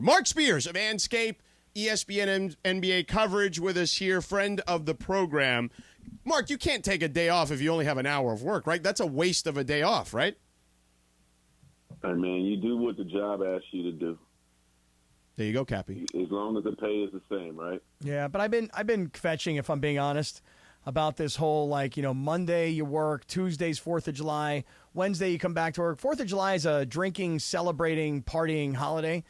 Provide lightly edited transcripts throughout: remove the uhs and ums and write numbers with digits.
Marc Spears of ESPN NBA coverage with us here, friend of the program. Mark, you can't take a day off if you only have an hour of work, right? That's a waste of a day off, right? Hey, man, you do what the job asks you to do. There you go, Cappy. As long as the pay is the same, right? Yeah, but I've been fetching, if I'm being honest, about this whole, Monday you work, Tuesday's 4th of July, Wednesday you come back to work. 4th of July is a drinking, celebrating, partying holiday.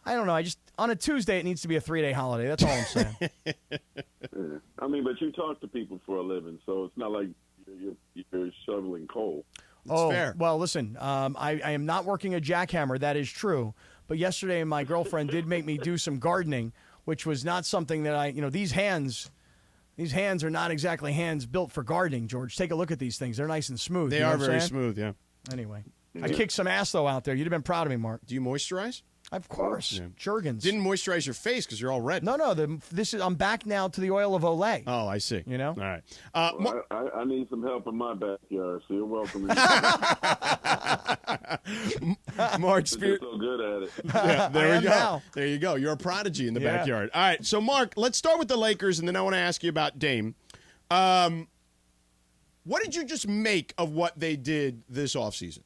I don't know. On a Tuesday, it needs to be a 3-day holiday. That's all I'm saying. Yeah. I mean, but you talk to people for a living, so it's not like you're shoveling coal. It's fair. Well, listen, I am not working a jackhammer. That is true. But yesterday, my girlfriend did make me do some gardening, which was not something that these hands are not exactly hands built for gardening, George. Take a look at these things. They're nice and smooth. They are very smooth, yeah. Anyway, I kicked some ass, though, out there. You'd have been proud of me, Mark. Do you moisturize? Of course. Yeah. Jergens. Didn't moisturize your face because you're all red. No. I'm back now to the oil of Olay. Oh, I see. You know? All right. I need some help in my backyard, so you're welcome. Marc Spears. You're so good at it. Yeah, there we go. Now. There you go. You're a prodigy in the backyard. All right. So, Mark, let's start with the Lakers, and then I want to ask you about Dame. What did you just make of what they did this offseason?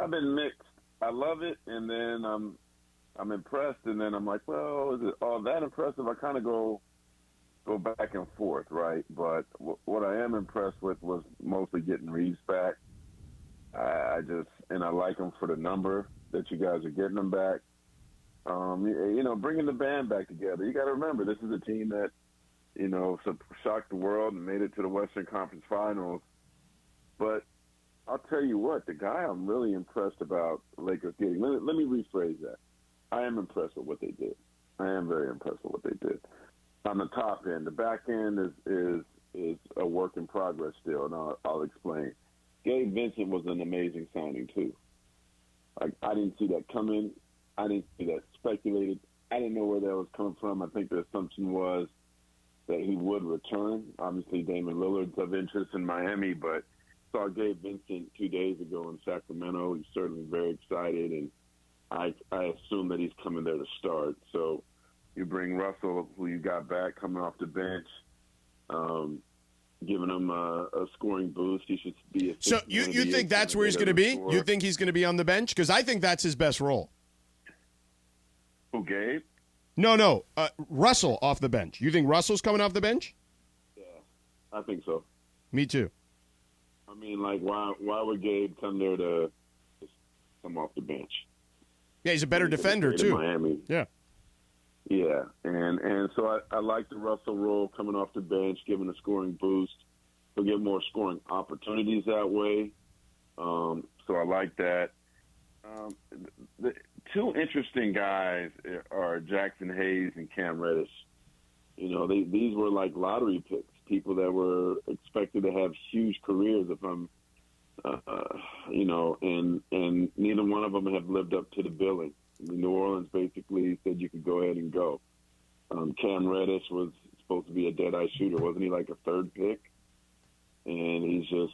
I've been mixed. I love it, and then I'm impressed, and then I'm like, well, is it all that impressive? I kind of go back and forth, right? But what I am impressed with was mostly getting Reeves back. I like him for the number that you guys are getting him back. Bringing the band back together. You got to remember, this is a team that, shocked the world and made it to the Western Conference Finals. But I'll tell you what, the guy I'm really impressed about the Lakers getting. Let me rephrase that. I am impressed with what they did. I am very impressed with what they did. On the top end, the back end is a work in progress still, and I'll explain. Gabe Vincent was an amazing signing too. I didn't see that coming. I didn't see that speculated. I didn't know where that was coming from. I think the assumption was that he would return. Obviously, Damian Lillard's of interest in Miami, but saw Gabe Vincent 2 days ago in Sacramento. He's certainly very excited, and I assume that he's coming there to start. So you bring Russell, who you got back, coming off the bench, giving him a scoring boost. He should be. So you think that's where he's going to be? You think he's going to be on the bench? Because I think that's his best role. Who, Gabe? No. Russell off the bench. You think Russell's coming off the bench? Yeah, I think so. Me too. I mean, why would Gabe come there to come off the bench? Yeah, he's a better defender too. Miami. Yeah. Yeah, and so I like the Russell role coming off the bench, giving a scoring boost. He'll get more scoring opportunities that way. So I like that. The two interesting guys are Jackson Hayes and Cam Reddish. These were like lottery picks, people that were expected to have huge careers. And neither one of them have lived up to the billing. New Orleans basically said you could go ahead and go. Cam Reddish was supposed to be a dead-eye shooter. Wasn't he like a third pick? And he just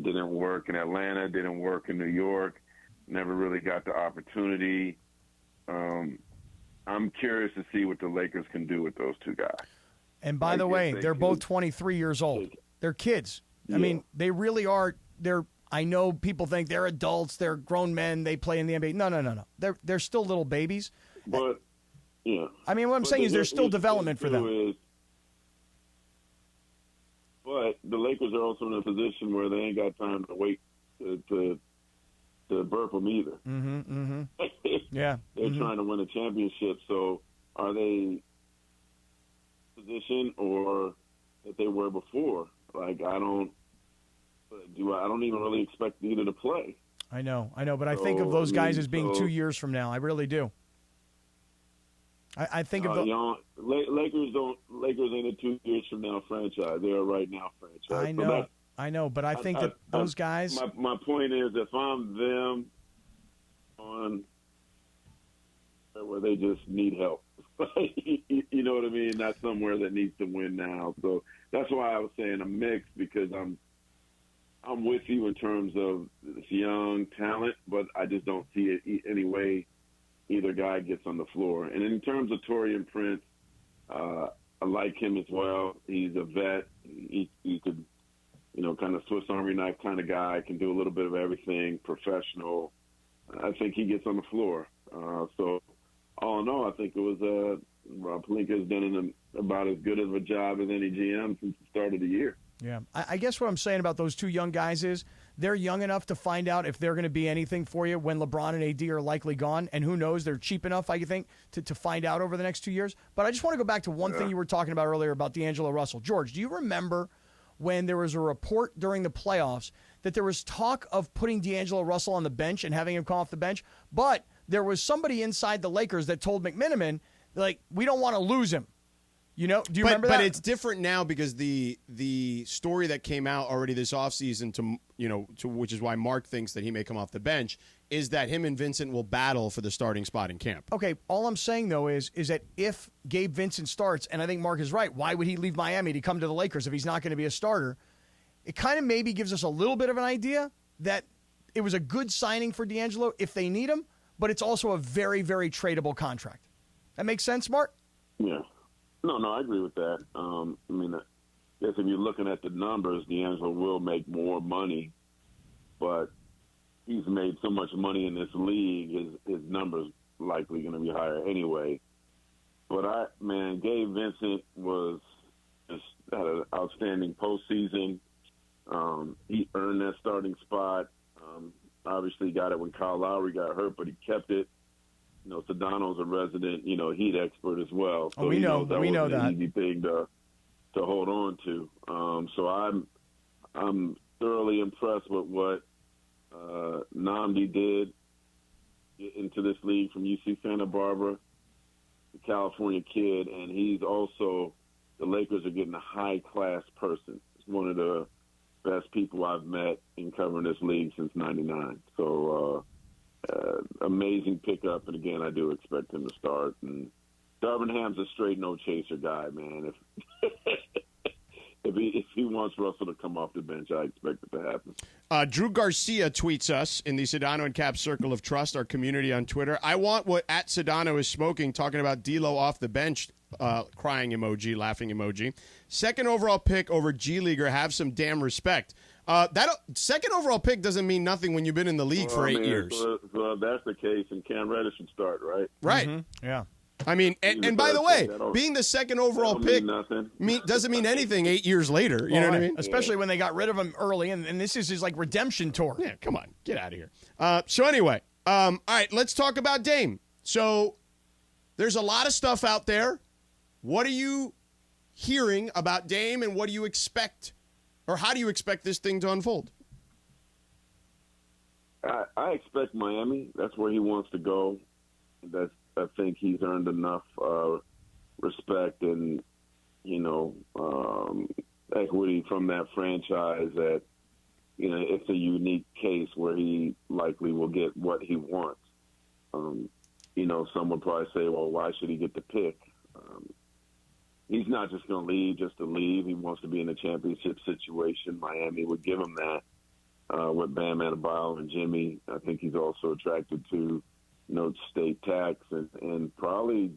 didn't work in Atlanta, didn't work in New York, never really got the opportunity. I'm curious to see what the Lakers can do with those two guys. And by the way, they're both 23 years old. They're kids. Yeah. I mean, they really are. I know people think they're adults, they're grown men, they play in the NBA. No. They're still little babies. But, yeah. I mean, what I'm saying is there's still development for them. But the Lakers are also in a position where they ain't got time to wait to burp them either. Yeah. They're trying to win a championship, so are they position or that they were before? I don't even really expect either to play. I know, but I think of those guys as being 2 years from now. I really do. I think of the Lakers ain't a 2 years from now franchise. They're a right now franchise. I know, but I think that those guys. My point is, if I'm them on where they just need help, you know what I mean? Not somewhere that needs to win now. So that's why I was saying a mix, because I'm with you in terms of this young talent, but I just don't see it any way either guy gets on the floor. And in terms of Taurean Prince, I like him as well. He's a vet. He could, kind of Swiss Army knife kind of guy, can do a little bit of everything, professional. I think he gets on the floor. So all in all, I think it was Rob Pelinka has done about as good of a job as any GM since the start of the year. Yeah. I guess what I'm saying about those two young guys is they're young enough to find out if they're going to be anything for you when LeBron and AD are likely gone. And who knows, they're cheap enough, I think, to find out over the next 2 years. But I just want to go back to one thing you were talking about earlier about D'Angelo Russell. George, do you remember when there was a report during the playoffs that there was talk of putting D'Angelo Russell on the bench and having him come off the bench? But there was somebody inside the Lakers that told McMenamin, like, we don't want to lose him. Do you remember that? But it's different now because the story that came out already this offseason to which is why Mark thinks that he may come off the bench, is that him and Vincent will battle for the starting spot in camp. Okay, all I'm saying, though, is that if Gabe Vincent starts, and I think Mark is right, why would he leave Miami to come to the Lakers if he's not going to be a starter? It kind of maybe gives us a little bit of an idea that it was a good signing for D'Angelo if they need him, but it's also a very, very tradable contract. That makes sense, Mark? Yeah. No, I agree with that. I guess if you're looking at the numbers, D'Angelo will make more money, but he's made so much money in this league, his numbers likely going to be higher anyway. But Gabe Vincent had an outstanding postseason. He earned that starting spot. Obviously got it when Kyle Lowry got hurt, but he kept it. Sedano's a resident, Heat expert as well. So we know that. An easy thing to hold on to. So I'm thoroughly impressed with what Nnamdi did into this league from UC Santa Barbara, the California kid, and he's also, the Lakers are getting a high-class person. He's one of the best people I've met in covering this league since '99. So amazing pickup, and again, I do expect him to start. And Darvinham's a straight no-chaser guy, man. If he wants Russell to come off the bench, I expect it to happen. Drew Garcia tweets us in the Sedano and Kap Circle of Trust, our community on Twitter. I want what at Sedano is smoking, talking about D'Lo off the bench, crying emoji, laughing emoji. Second overall pick over G Leaguer, have some damn respect. That second overall pick doesn't mean nothing when you've been in the league for 8 years. So if that's the case, and Cam Reddish should start, right? Right. Mm-hmm. Yeah. I mean, and by the way, being the second overall pick doesn't mean anything 8 years later. You know what I mean? Especially when they got rid of him early, and this is his redemption tour. Yeah, come on, get out of here. So anyway, all right, let's talk about Dame. So there's a lot of stuff out there. What are you hearing about Dame, and what do you expect, or how do you expect this thing to unfold? I expect Miami. That's where he wants to go. I think he's earned enough respect and, equity from that franchise that, it's a unique case where he likely will get what he wants. Some would probably say, well, why should he get the pick? He's not just going to leave just to leave. He wants to be in a championship situation. Miami would give him that with Bam Adebayo and Jimmy. I think he's also attracted to state tax and probably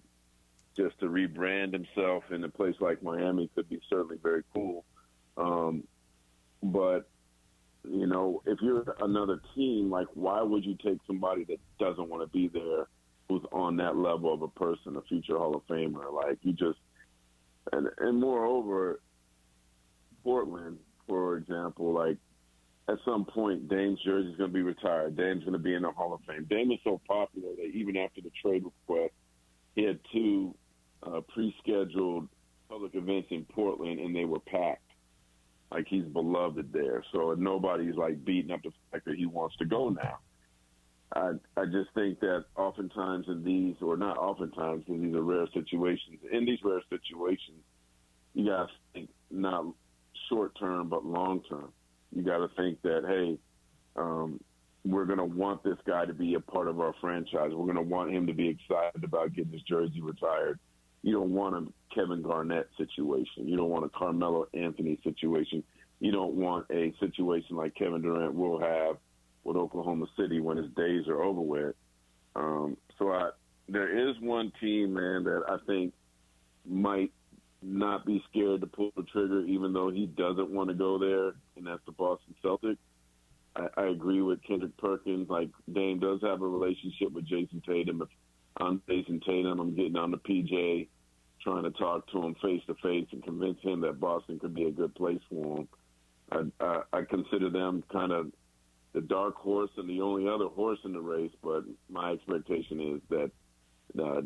just to rebrand himself in a place like Miami could be certainly very cool. But, if you're another team, why would you take somebody that doesn't want to be there, who's on that level of a person, a future Hall of Famer? And moreover, Portland, for example, at some point, Dame's jersey is going to be retired. Dame's going to be in the Hall of Fame. Dame is so popular that even after the trade request, he had 2 pre-scheduled public events in Portland, and they were packed. He's beloved there. So nobody's, beating up the fact that he wants to go now. I just think that oftentimes in these, or not oftentimes, because these are rare situations, in these rare situations, you got to think not short-term but long-term. You got to think that, hey, we're going to want this guy to be a part of our franchise. We're going to want him to be excited about getting his jersey retired. You don't want a Kevin Garnett situation. You don't want a Carmelo Anthony situation. you don't want a situation like Kevin Durant will have with Oklahoma City when his days are over with. There is one team, man, that I think might not be scared to pull the trigger, even though he doesn't want to go there, and that's the Boston Celtics. I agree with Kendrick Perkins. Like, Dame does have a relationship with Jason Tatum. If I'm Jason Tatum, I'm getting on the PJ, trying to talk to him face-to-face and convince him that Boston could be a good place for him. I consider them kind of the dark horse and the only other horse in the race, but my expectation is that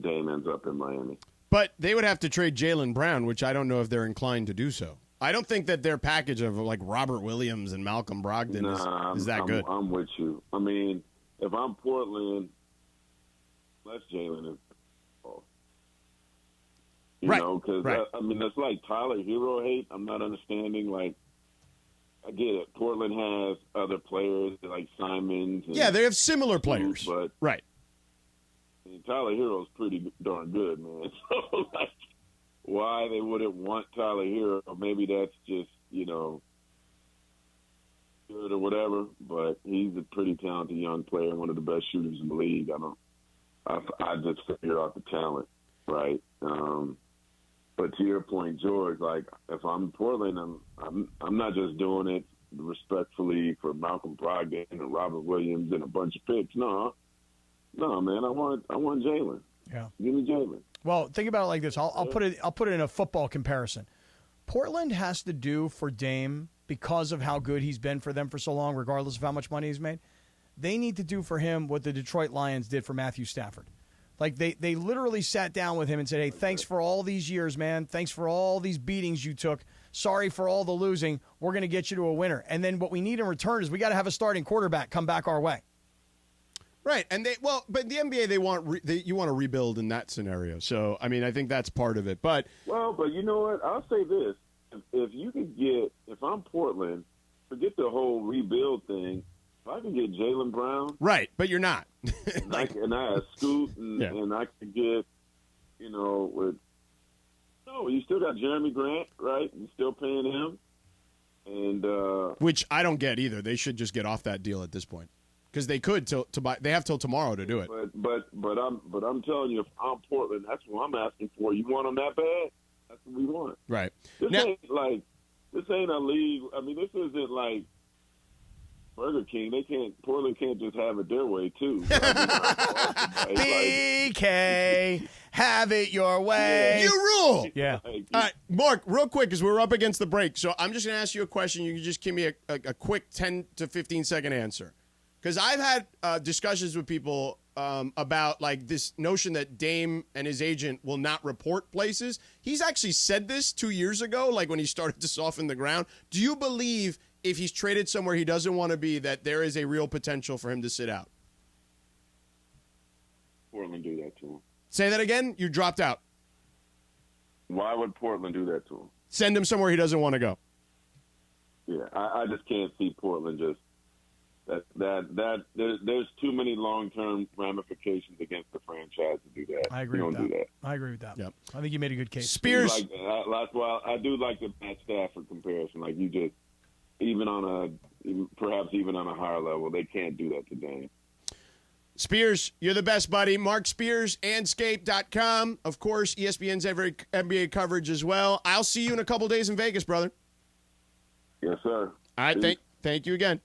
Dame ends up in Miami. But they would have to trade Jaylen Brown, which I don't know if they're inclined to do so. I don't think that their package of like Robert Williams and Malcolm Brogdon is that good. I'm with you. I mean, if I'm Portland, let's Jaylen. You know, because, I mean, that's like Tyler Hero hate. I'm not understanding, like, I get it. Portland has other players like Simons. And they have similar players. But right. I mean, Tyler Hero's pretty darn good, man. So, like, why they wouldn't want Tyler Hero? Maybe that's just, you know, good or whatever. But he's a pretty talented young player, one of the best shooters in the league. I just figured out the talent, right? But to your point, George, like, if I'm Portland, I'm not just doing it respectfully for Malcolm Brogdon and Robert Williams and a bunch of picks. No, man, I want Jaylen. Yeah, give me Jaylen. Well, think about it like this. I'll put it in a football comparison. Portland has to do for Dame, because of how good he's been for them for so long, regardless of how much money he's made. They need to do for him what the Detroit Lions did for Matthew Stafford. Like, they literally sat down with him and said, hey, thanks for all these years, man. Thanks for all these beatings you took. Sorry for all the losing. We're going to get you to a winner. And then what we need in return is we got to have a starting quarterback come back our way. Right. And but the NBA, you want to rebuild in that scenario. So, I mean, I think that's part of it. But you know what? I'll say this. If I'm Portland, forget the whole rebuild thing. If I can get Jaylen Brown. Right, but you're not. and I have Scoot, and I can get, you know, you still got Jeremy Grant, right? You're still paying him. And which I don't get either. They should just get off that deal at this point. Because they could they have till tomorrow to do it. But I'm telling you, if I'm Portland, that's what I'm asking for. You want them that bad? That's what we want. Right. This ain't a league. I mean, this isn't like Burger King. Portland can't just have it their way too. BK, have it your way. You rule. Yeah. All right, Mark, real quick, because we're up against the break. So I'm just going to ask you a question. You can just give me a quick 10 to 15-second answer. Because I've had discussions with people about like this notion that Dame and his agent will not report places. He's actually said this 2 years ago, like when he started to soften the ground. Do you believe if he's traded somewhere he doesn't want to be, that there is a real potential for him to sit out? Portland do that to him. Say that again? You dropped out. Why would Portland do that to him? Send him somewhere he doesn't want to go. Yeah, I just can't see Portland just there's too many long-term ramifications against the franchise to do that. I agree with that. Do that. I agree with that. Yep. I think you made a good case. Spears. That's why I do like the Matt Stafford comparison. Like, you just perhaps even on a higher level, they can't do that to Dame. Spears, you're the best, buddy. Marc Spears, Anscape.com. Of course, ESPN's every NBA coverage as well. I'll see you in a couple days in Vegas, brother. Yes, sir. All right, thank you again.